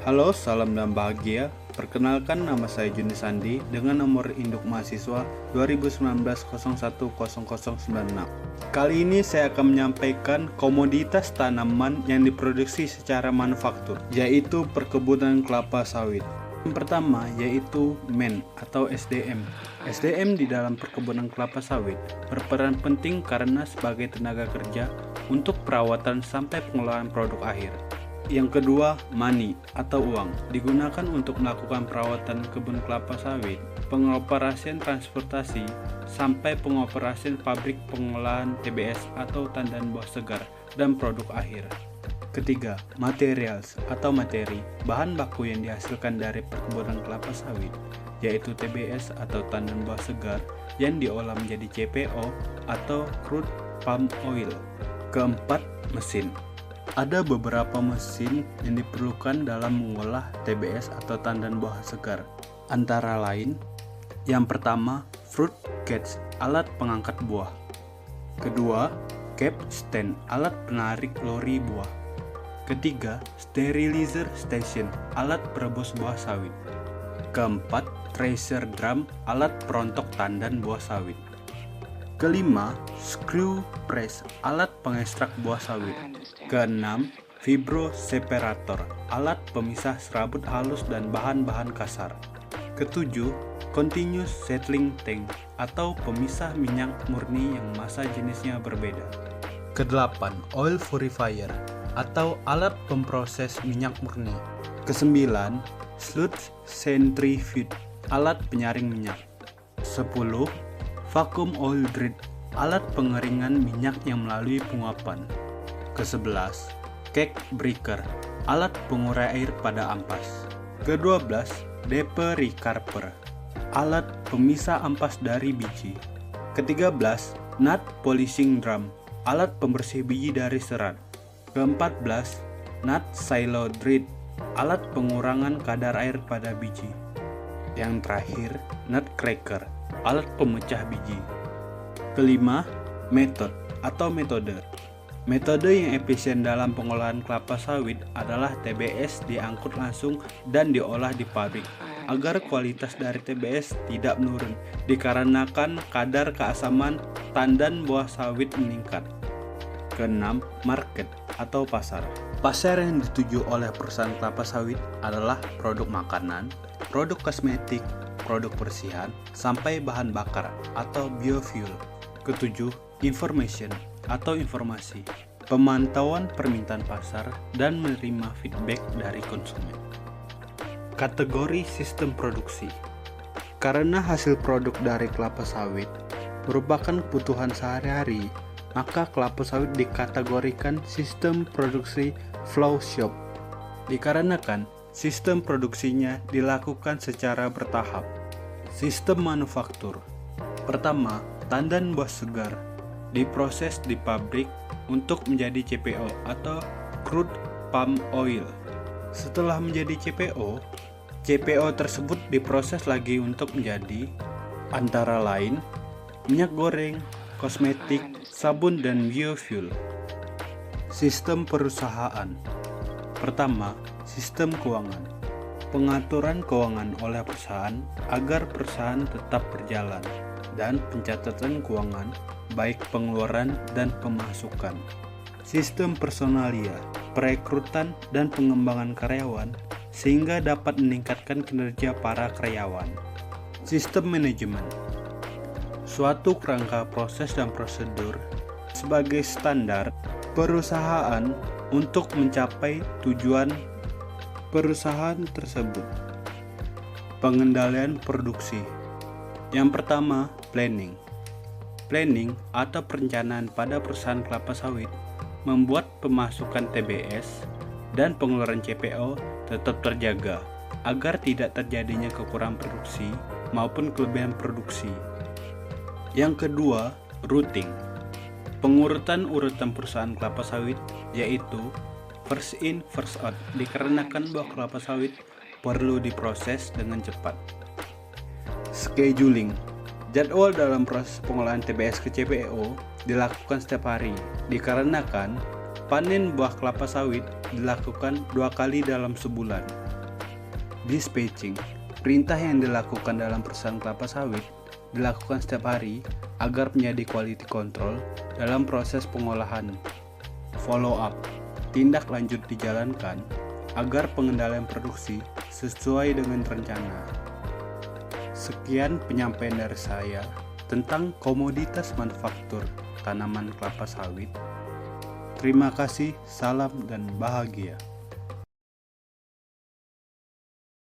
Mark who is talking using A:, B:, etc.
A: Halo, salam dan bahagia. Perkenalkan, nama saya Juni Sandi dengan nomor induk mahasiswa 2019-010096. Kali ini saya akan menyampaikan komoditas tanaman yang diproduksi secara manufaktur, yaitu perkebunan kelapa sawit. Yang pertama yaitu MEN atau SDM. SDM di dalam perkebunan kelapa sawit berperan penting karena sebagai tenaga kerja untuk perawatan sampai pengelolaan produk akhir. Yang kedua, money atau uang, digunakan untuk melakukan perawatan kebun kelapa sawit, pengoperasian transportasi, sampai pengoperasian pabrik pengolahan TBS atau tandan buah segar dan produk akhir. Ketiga, materials atau materi, bahan baku yang dihasilkan dari perkebunan kelapa sawit, yaitu TBS atau tandan buah segar yang diolah menjadi CPO atau crude palm oil. Keempat, mesin. Ada beberapa mesin yang diperlukan dalam mengolah TBS atau tandan buah segar. Antara lain, yang pertama, fruit cage, alat pengangkat buah. Kedua, cap stand, alat penarik lori buah. Ketiga, sterilizer station, alat perebus buah sawit. Keempat, tracer drum, alat perontok tandan buah sawit. Kelima, screw press, alat pengekstrak buah sawit. Keenam, vibro separator, alat pemisah serabut halus dan bahan-bahan kasar. Ketujuh, continuous settling tank, atau pemisah minyak murni yang massa jenisnya berbeda. Kedelapan, oil purifier, atau alat pemproses minyak murni. Kesembilan, sludge centrifuge, alat penyaring minyak. 10. Vacuum oil dredge, alat pengeringan minyak yang melalui penguapan. Ke-11, cake breaker, alat pengurai air pada ampas. Ke-12, depot recarper, alat pemisah ampas dari biji. Ke-13, nut polishing drum, alat pembersih biji dari serat. Ke-14, nut silo dredge, alat pengurangan kadar air pada biji. Yang terakhir, nut cracker, alat pemecah biji. Kelima, method atau metode. Metode yang efisien dalam pengolahan kelapa sawit adalah TBS diangkut langsung dan diolah di pabrik agar kualitas dari TBS tidak menurun dikarenakan kadar keasaman tandan buah sawit meningkat. Keenam, market atau pasar. Pasar yang dituju oleh perusahaan kelapa sawit adalah produk makanan, produk kosmetik, produk bersihan, sampai bahan bakar atau biofuel. Ketujuh, information atau informasi, pemantauan permintaan pasar dan menerima feedback dari konsumen. Kategori sistem produksi. Karena hasil produk dari kelapa sawit merupakan kebutuhan sehari-hari, maka kelapa sawit dikategorikan sistem produksi flow shop. Dikarenakan sistem produksinya dilakukan secara bertahap. Sistem manufaktur. Pertama, tandan buah segar diproses di pabrik untuk menjadi CPO atau crude palm oil. Setelah menjadi CPO, CPO tersebut diproses lagi untuk menjadi antara lain minyak goreng, kosmetik, sabun, dan biofuel. Sistem perusahaan. Pertama, sistem keuangan. Pengaturan keuangan oleh perusahaan agar perusahaan tetap berjalan, dan pencatatan keuangan baik pengeluaran dan pemasukan. Sistem personalia, perekrutan dan pengembangan karyawan sehingga dapat meningkatkan kinerja para karyawan. Sistem manajemen, suatu kerangka proses dan prosedur sebagai standar perusahaan untuk mencapai tujuan perusahaan tersebut. Pengendalian produksi. Yang pertama, planning. Planning atau perencanaan pada perusahaan kelapa sawit membuat pemasukan TBS dan pengeluaran CPO tetap terjaga agar tidak terjadinya kekurangan produksi maupun kelebihan produksi. Yang kedua, routing. Pengurutan perusahaan kelapa sawit yaitu first in first out dikarenakan buah kelapa sawit perlu diproses dengan cepat. Scheduling. Jadwal dalam proses pengolahan TBS ke CPO dilakukan setiap hari dikarenakan panen buah kelapa sawit dilakukan 2 kali dalam sebulan. Dispatching, perintah yang dilakukan dalam perusahaan kelapa sawit dilakukan setiap hari agar menjadi quality control dalam proses pengolahan. Follow up, tindak lanjut dijalankan agar pengendalian produksi sesuai dengan rencana. Sekian penyampaian dari saya tentang komoditas manufaktur tanaman kelapa sawit. Terima kasih, salam dan bahagia.